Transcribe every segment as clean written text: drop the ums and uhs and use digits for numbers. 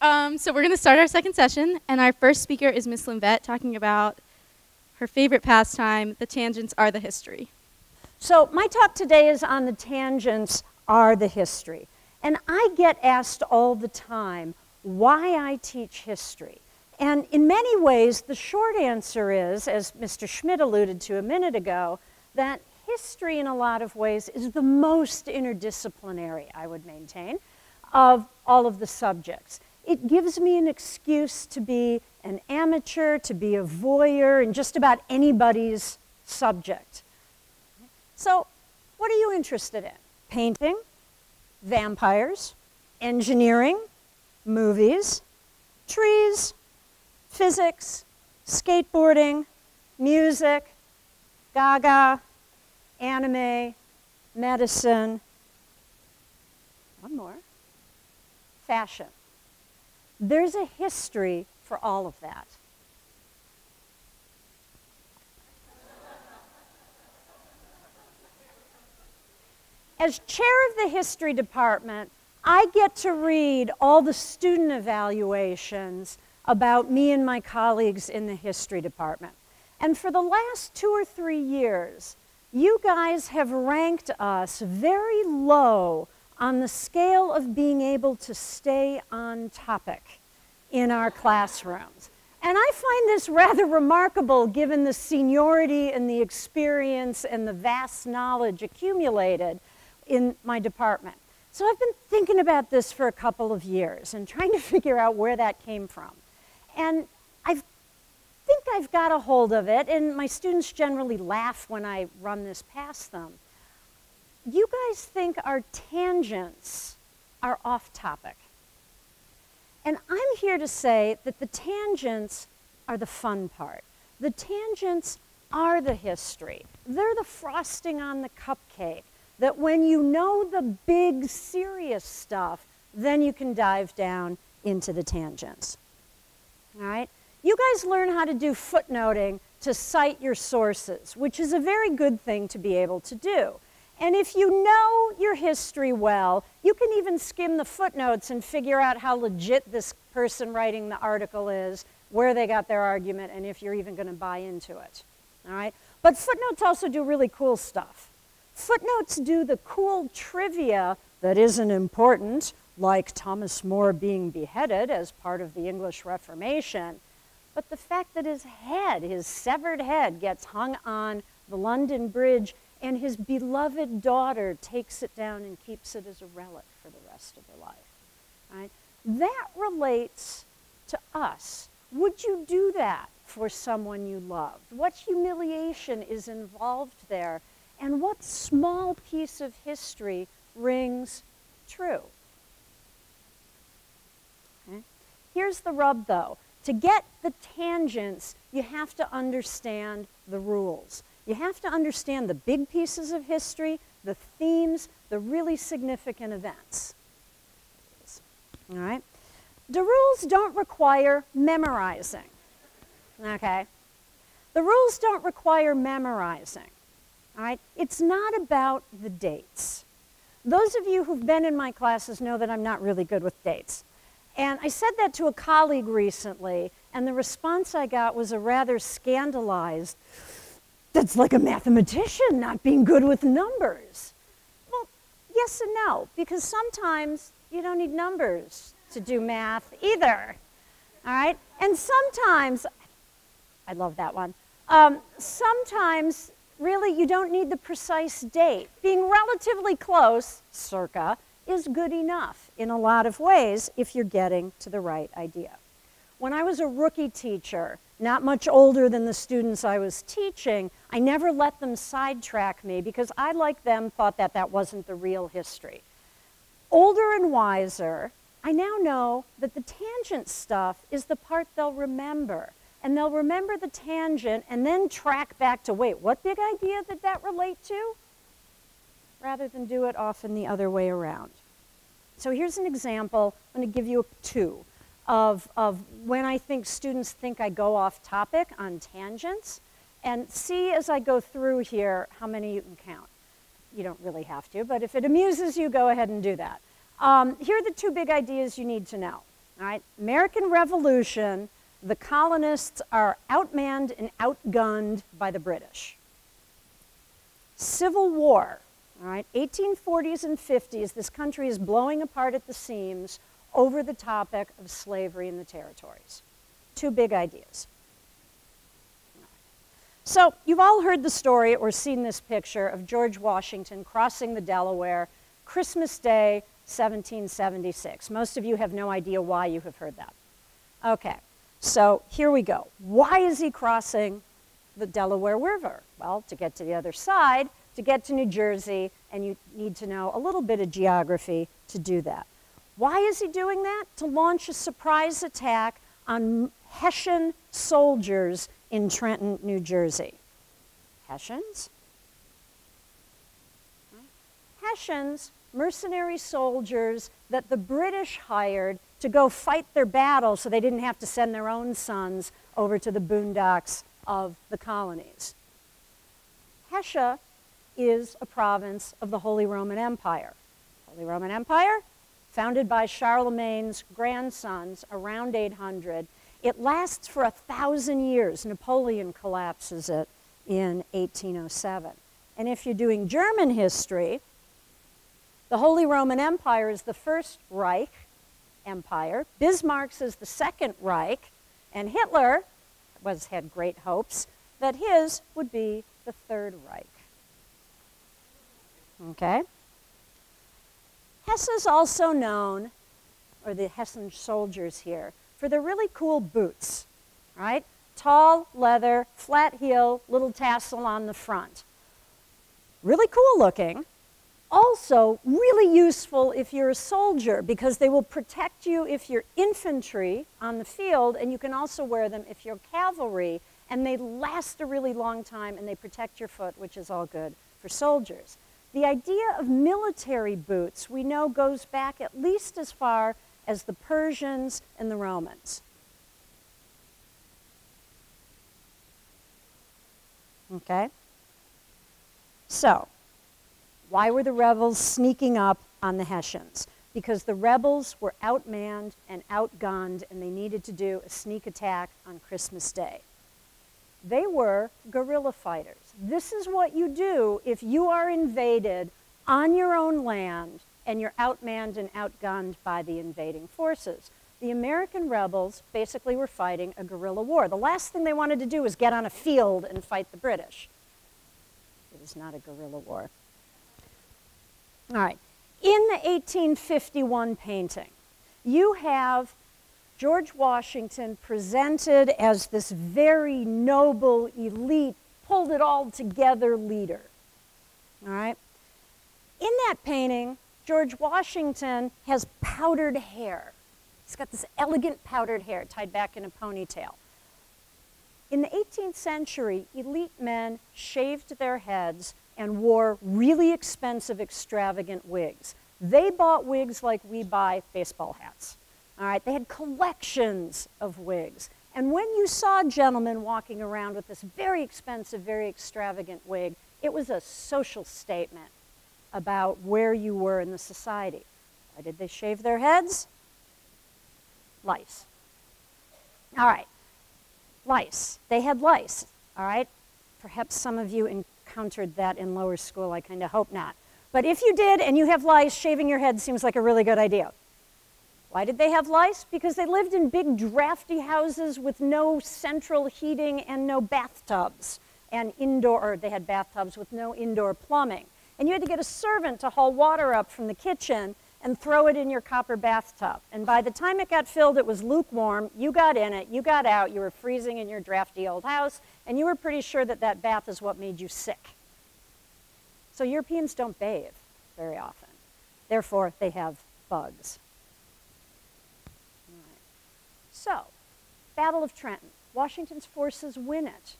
So we're going to start our second session, and our first speaker is Miss Lintvedt, talking about her favorite pastime, the tangents are the history. So my talk today is on the tangents are the history. And I get asked all the time why I teach history. And in many ways, the short answer is, as Mr. Schmidt alluded to a minute ago, that history in a lot of ways is the most interdisciplinary, I would maintain, of all of the subjects. It gives me an excuse to be an amateur, to be a voyeur in just about anybody's subject. So what are you interested in? Painting, vampires, engineering, movies, trees, physics, skateboarding, music, gaga, anime, medicine, one more, fashion. There's a history for all of that. As chair of the history department, I get to read all the student evaluations about me and my colleagues in the history department. And for the last 2 or 3 years, you guys have ranked us very low on the scale of being able to stay on topic in our classrooms. And I find this rather remarkable given the seniority and the experience and the vast knowledge accumulated in my department. So I've been thinking about this for a couple of years and trying to figure out where that came from. And I think I've got a hold of it, and my students generally laugh when I run this past them. You guys think our tangents are off topic. And I'm here to say that the tangents are the fun part. The tangents are the history. They're the frosting on the cupcake. That when you know the big, serious stuff, then you can dive down into the tangents. All right? You guys learn how to do footnoting to cite your sources, which is a very good thing to be able to do. And if you know your history well, you can even skim the footnotes and figure out how legit this person writing the article is, where they got their argument, and if you're even going to buy into it. All right? But footnotes also do really cool stuff. Footnotes do the cool trivia that isn't important, like Thomas More being beheaded as part of the English Reformation, but the fact that his head, his severed head, gets hung on the London Bridge and his beloved daughter takes it down and keeps it as a relic for the rest of her life. Right? That relates to us. Would you do that for someone you loved? What humiliation is involved there? And what small piece of history rings true? Okay. Here's the rub, though. To get the tangents, you have to understand the rules. You have to understand the big pieces of history, the themes, the really significant events. All right? The rules don't require memorizing. Okay? The rules don't require memorizing. All right? It's not about the dates. Those of you who've been in my classes know that I'm not really good with dates. And I said that to a colleague recently, and the response I got was a rather scandalized, "That's like a mathematician not being good with numbers." Well, yes and no, because sometimes you don't need numbers to do math either. All right? And sometimes, I love that one, sometimes really, you don't need the precise date. Being relatively close, circa, is good enough in a lot of ways if you're getting to the right idea. When I was a rookie teacher, not much older than the students I was teaching, I never let them sidetrack me because I, like them, thought that that wasn't the real history. Older and wiser, I now know that the tangent stuff is the part they'll remember. And they'll remember the tangent and then track back to, wait, what big idea did that relate to? Rather than do it often the other way around. So here's an example. I'm going to give you 2 of when I think students think I go off topic on tangents. And see as I go through here how many you can count. You don't really have to, but if it amuses you, go ahead and do that. Here are the 2 big ideas you need to know. All right, American Revolution, the colonists are outmanned and outgunned by the British. Civil War, all right, 1840s and 50s, this country is blowing apart at the seams over the topic of slavery in the territories. Two big ideas. So you've all heard the story or seen this picture of George Washington crossing the Delaware, Christmas Day, 1776. Most of you have no idea why you have heard that. Okay, so here we go. Why is he crossing the Delaware River? Well, to get to the other side, to get to New Jersey, and you need to know a little bit of geography to do that. Why is he doing that? To launch a surprise attack on Hessian soldiers in Trenton, New Jersey. Hessians? Hessians, mercenary soldiers that the British hired to go fight their battle so they didn't have to send their own sons over to the boondocks of the colonies. Hesse is a province of the Holy Roman Empire. Holy Roman Empire, founded by Charlemagne's grandsons around 800. It lasts for 1,000 years. Napoleon collapses it in 1807. And if you're doing German history, the Holy Roman Empire is the first Reich Empire. Bismarck's is the second Reich. And Hitler had great hopes that his would be the Third Reich. Okay? Hesse is also known, or the Hessian soldiers here, for their really cool boots, right? Tall leather, flat heel, little tassel on the front. Really cool looking. Also really useful if you're a soldier because they will protect you if you're infantry on the field, and you can also wear them if you're cavalry, and they last a really long time and they protect your foot, which is all good for soldiers. The idea of military boots we know goes back at least as far as the Persians and the Romans. Okay? So, why were the rebels sneaking up on the Hessians? Because the rebels were outmanned and outgunned, and they needed to do a sneak attack on Christmas Day. They were guerrilla fighters. This is what you do if you are invaded on your own land and you're outmanned and outgunned by the invading forces. The American rebels basically were fighting a guerrilla war. The last thing they wanted to do was get on a field and fight the British. It was not a guerrilla war. All right. In the 1851 painting, you have George Washington presented as this very noble, elite, pulled it all together leader. All right? In that painting, George Washington has powdered hair. He's got this elegant powdered hair tied back in a ponytail. In the 18th century, elite men shaved their heads and wore really expensive, extravagant wigs. They bought wigs like we buy baseball hats. All right, they had collections of wigs. And when you saw gentlemen walking around with this very expensive, very extravagant wig, it was a social statement about where you were in the society. Why did they shave their heads? Lice. All right, lice. They had lice, all right? Perhaps some of you encountered that in lower school. I kind of hope not. But if you did and you have lice, shaving your head seems like a really good idea. Why did they have lice? Because they lived in big drafty houses with no central heating and no bathtubs. And they had bathtubs with no indoor plumbing. And you had to get a servant to haul water up from the kitchen and throw it in your copper bathtub. And by the time it got filled, it was lukewarm. You got in it, you got out, you were freezing in your drafty old house, and you were pretty sure that that bath is what made you sick. So Europeans don't bathe very often. Therefore, they have bugs. So, Battle of Trenton. Washington's forces win it.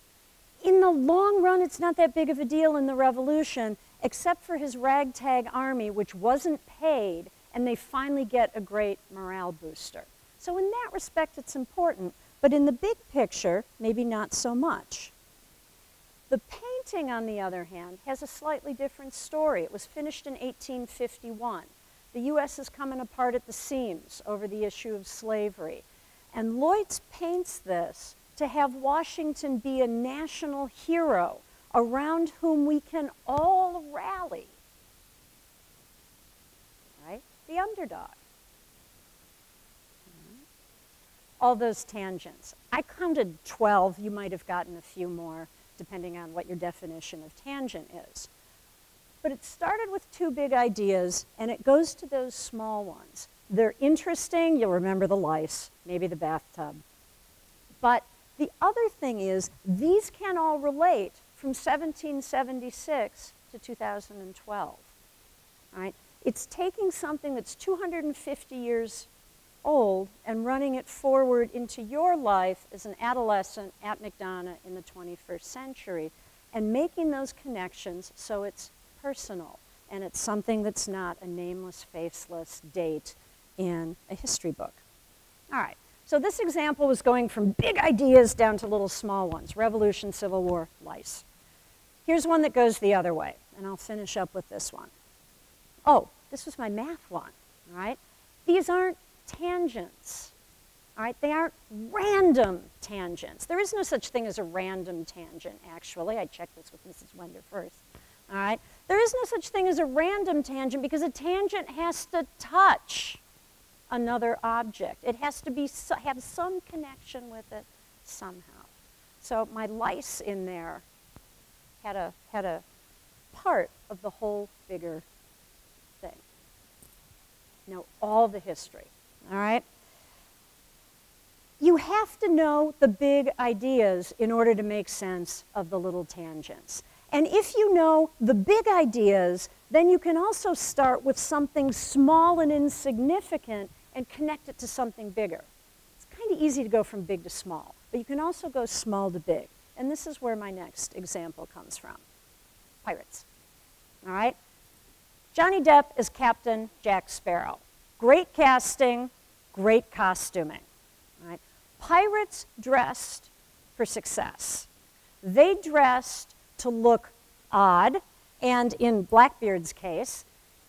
In the long run, it's not that big of a deal in the Revolution, except for his ragtag army, which wasn't paid, and they finally get a great morale booster. So in that respect, it's important, but in the big picture, maybe not so much. The painting, on the other hand, has a slightly different story. It was finished in 1851. The U.S. is coming apart at the seams over the issue of slavery. And Leutz paints this to have Washington be a national hero around whom we can all rally, right? The underdog. All those tangents. I counted 12. You might have gotten a few more, depending on what your definition of tangent is. But it started with two big ideas, and it goes to those small ones. They're interesting. You'll remember the lice, maybe the bathtub. But the other thing is, these can all relate from 1776 to 2012. All right? It's taking something that's 250 years old and running it forward into your life as an adolescent at McDonough in the 21st century and making those connections so it's personal and it's something that's not a nameless, faceless date in a history book. All right, so this example was going from big ideas down to little small ones: revolution, Civil War, lice. Here's one that goes the other way, and I'll finish up with this one. Oh, this was my math one, all right? These aren't tangents, all right? They aren't random tangents. There is no such thing as a random tangent, actually. I checked this with Mrs. Wender first, all right? There is no such thing as a random tangent because a tangent has to touch another object. It has to have some connection with it somehow. So my lice in there had a part of the whole bigger thing. Know all the history. All right? You have to know the big ideas in order to make sense of the little tangents. And if you know the big ideas, then you can also start with something small and insignificant and connect it to something bigger. It's kind of easy to go from big to small, but you can also go small to big. And this is where my next example comes from. Pirates. All right? Johnny Depp is Captain Jack Sparrow. Great casting, great costuming. All right? Pirates dressed for success. They dressed to look odd, and in Blackbeard's case,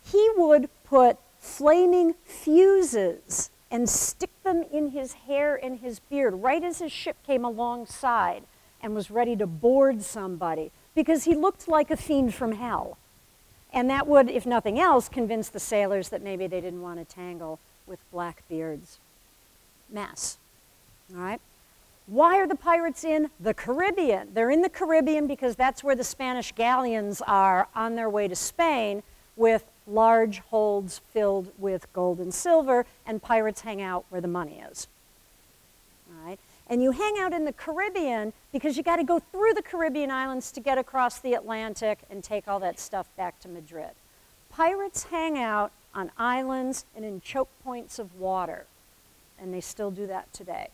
he would put flaming fuses and stick them in his hair and his beard right as his ship came alongside and was ready to board somebody, because he looked like a fiend from hell. And that would, if nothing else, convince the sailors that maybe they didn't want to tangle with Blackbeard's mess. All right? Why are the pirates in the Caribbean? They're in the Caribbean because that's where the Spanish galleons are on their way to Spain, with large holds filled with gold and silver, and pirates hang out where the money is. All right? And you hang out in the Caribbean because you got to go through the Caribbean islands to get across the Atlantic and take all that stuff back to Madrid. Pirates hang out on islands and in choke points of water, and they still do that today.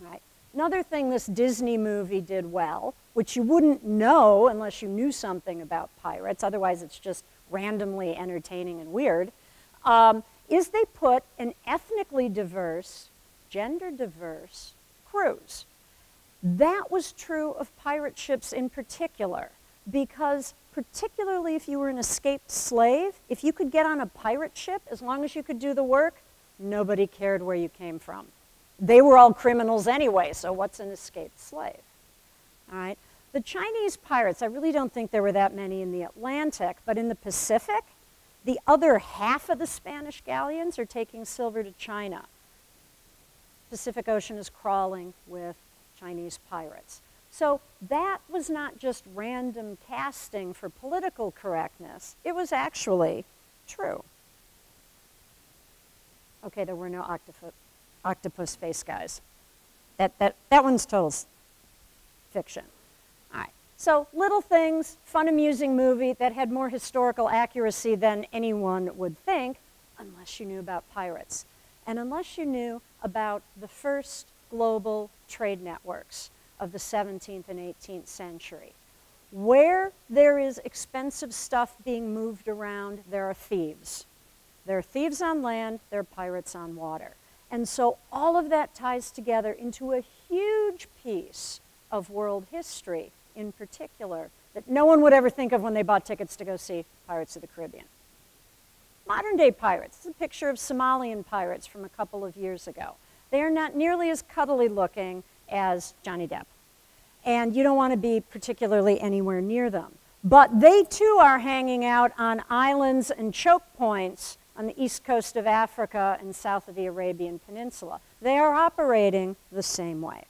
Right? Another thing this Disney movie did well, which you wouldn't know unless you knew something about pirates, otherwise it's just randomly entertaining and weird, is they put an ethnically diverse, gender diverse crews. That was true of pirate ships in particular, because particularly if you were an escaped slave, if you could get on a pirate ship, as long as you could do the work, nobody cared where you came from. They were all criminals anyway, so what's an escaped slave? All right? The Chinese pirates, I really don't think there were that many in the Atlantic, but in the Pacific, the other half of the Spanish galleons are taking silver to China. Pacific Ocean is crawling with Chinese pirates. So that was not just random casting for political correctness. It was actually true. Okay, there were no octopus face guys. That one's total fiction. All right, so little things, fun, amusing movie that had more historical accuracy than anyone would think, unless you knew about pirates. And unless you knew about the first global trade networks of the 17th and 18th century. Where there is expensive stuff being moved around, there are thieves. There are thieves on land, there are pirates on water. And so all of that ties together into a huge piece of world history in particular that no one would ever think of when they bought tickets to go see Pirates of the Caribbean. Modern-day pirates. This is a picture of Somalian pirates from a couple of years ago. They are not nearly as cuddly looking as Johnny Depp. And you don't want to be particularly anywhere near them. But they too are hanging out on islands and choke points on the east coast of Africa and south of the Arabian Peninsula. They are operating the same way.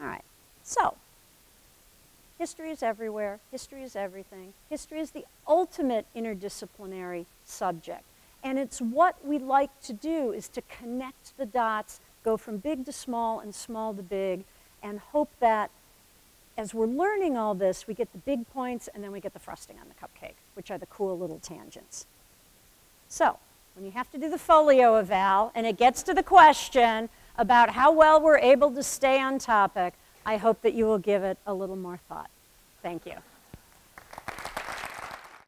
All right, so history is everywhere. History is everything. History is the ultimate interdisciplinary subject. And it's what we like to do is to connect the dots, go from big to small and small to big, and hope that as we're learning all this, we get the big points and then we get the frosting on the cupcake, which are the cool little tangents. So, when you have to do the folio eval and it gets to the question about how well we're able to stay on topic, I hope that you will give it a little more thought. Thank you.